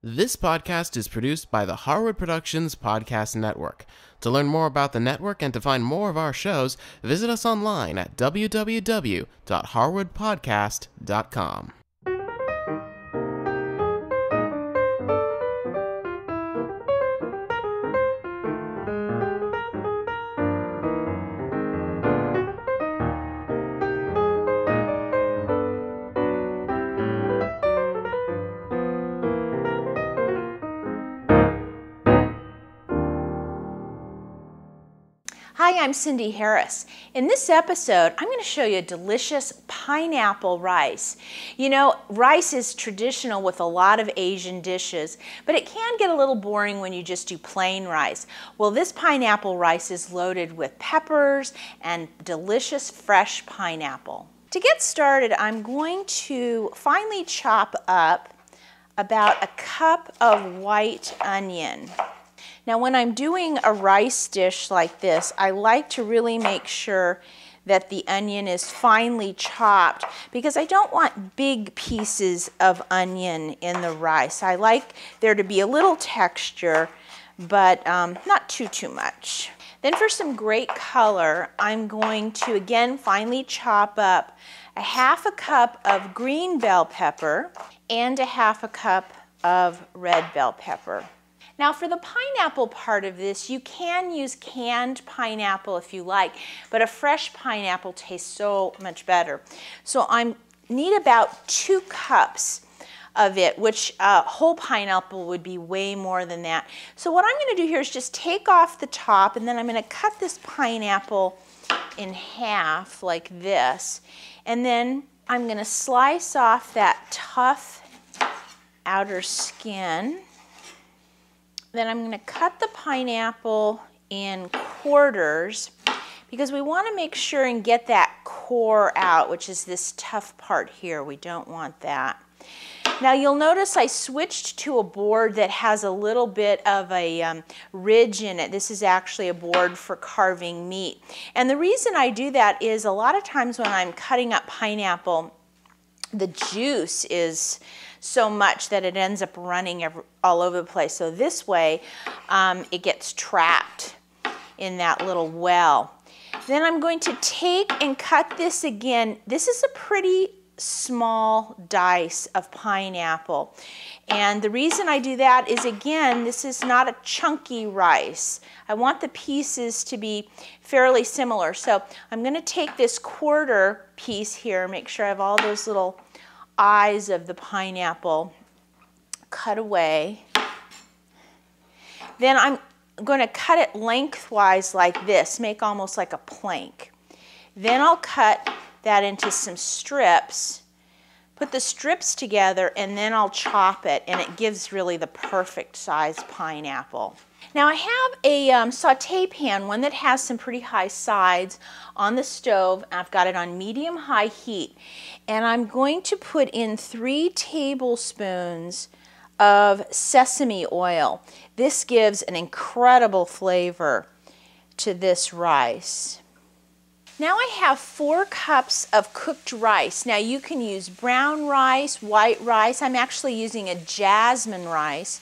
This podcast is produced by the Harwood Productions Podcast Network. To learn more about the network and to find more of our shows, visit us online at www.harwoodpodcast.com. Hi, I'm Cindy Harris. In this episode, I'm going to show you a delicious pineapple rice. You know, rice is traditional with a lot of Asian dishes, but it can get a little boring when you just do plain rice. Well, this pineapple rice is loaded with peppers and delicious fresh pineapple. To get started, I'm going to finely chop up about a cup of white onion. Now, when I'm doing a rice dish like this, I like to really make sure that the onion is finely chopped because I don't want big pieces of onion in the rice. I like there to be a little texture, but not too much. Then for some great color, I'm going to again finely chop up a half a cup of green bell pepper and a half a cup of red bell pepper. Now for the pineapple part of this, you can use canned pineapple if you like, but a fresh pineapple tastes so much better. So I need about 2 cups of it, which whole pineapple would be way more than that. So what I'm going to do here is just take off the top, and then I'm going to cut this pineapple in half like this. And then I'm going to slice off that tough outer skin. Then I'm going to cut the pineapple in quarters because we want to make sure and get that core out, which is this tough part here. We don't want that. Now you'll notice I switched to a board that has a little bit of a ridge in it. This is actually a board for carving meat. And the reason I do that is a lot of times when I'm cutting up pineapple, the juice is so much that it ends up running all over the place. So this way it gets trapped in that little well. Then I'm going to take and cut this again. This is a pretty small dice of pineapple. And the reason I do that is, again, this is not a chunky rice. I want the pieces to be fairly similar. So I'm going to take this quarter piece here, make sure I have all those little eyes of the pineapple cut away. Then I'm going to cut it lengthwise like this, make almost like a plank. Then I'll cut that into some strips, put the strips together, and then I'll chop it, and it gives really the perfect size pineapple. Now I have a saute pan, one that has some pretty high sides on the stove. I've got it on medium-high heat, and I'm going to put in 3 tablespoons of sesame oil. This gives an incredible flavor to this rice. Now I have 4 cups of cooked rice. Now you can use brown rice, white rice. I'm actually using a jasmine rice.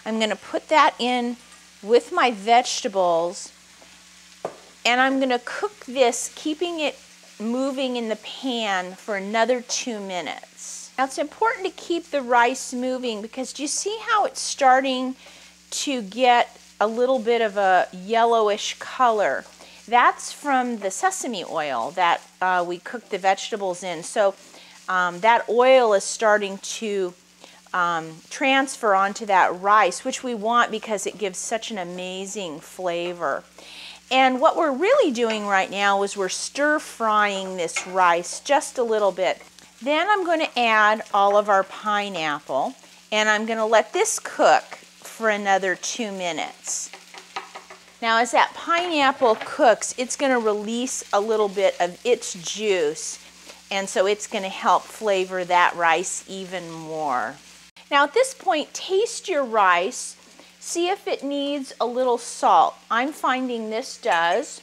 I'm going to put that in with my vegetables, and I'm going to cook this, keeping it moving in the pan for another 2 minutes. Now it's important to keep the rice moving because do you see how it's starting to get a little bit of a yellowish color? That's from the sesame oil that we cooked the vegetables in. So that oil is starting to transfer onto that rice, which we want because it gives such an amazing flavor. And what we're really doing right now is we're stir frying this rice just a little bit. Then I'm going to add all of our pineapple, and I'm going to let this cook for another 2 minutes. Now as that pineapple cooks, it's going to release a little bit of its juice, and so it's going to help flavor that rice even more. Now at this point, taste your rice. See if it needs a little salt. I'm finding this does.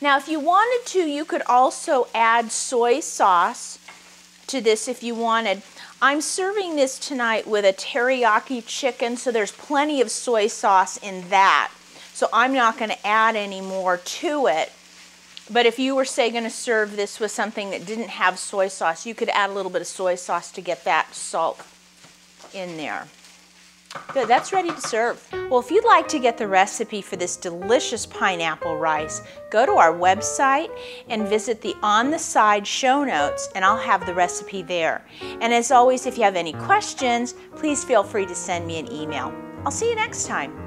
Now if you wanted to, you could also add soy sauce to this if you wanted. I'm serving this tonight with a teriyaki chicken, so there's plenty of soy sauce in that. So I'm not going to add any more to it. But if you were, say, going to serve this with something that didn't have soy sauce, you could add a little bit of soy sauce to get that salt in there. Good, that's ready to serve. Well, if you'd like to get the recipe for this delicious pineapple rice, go to our website and visit the On the Side show notes, and I'll have the recipe there. And as always, if you have any questions, please feel free to send me an email. I'll see you next time.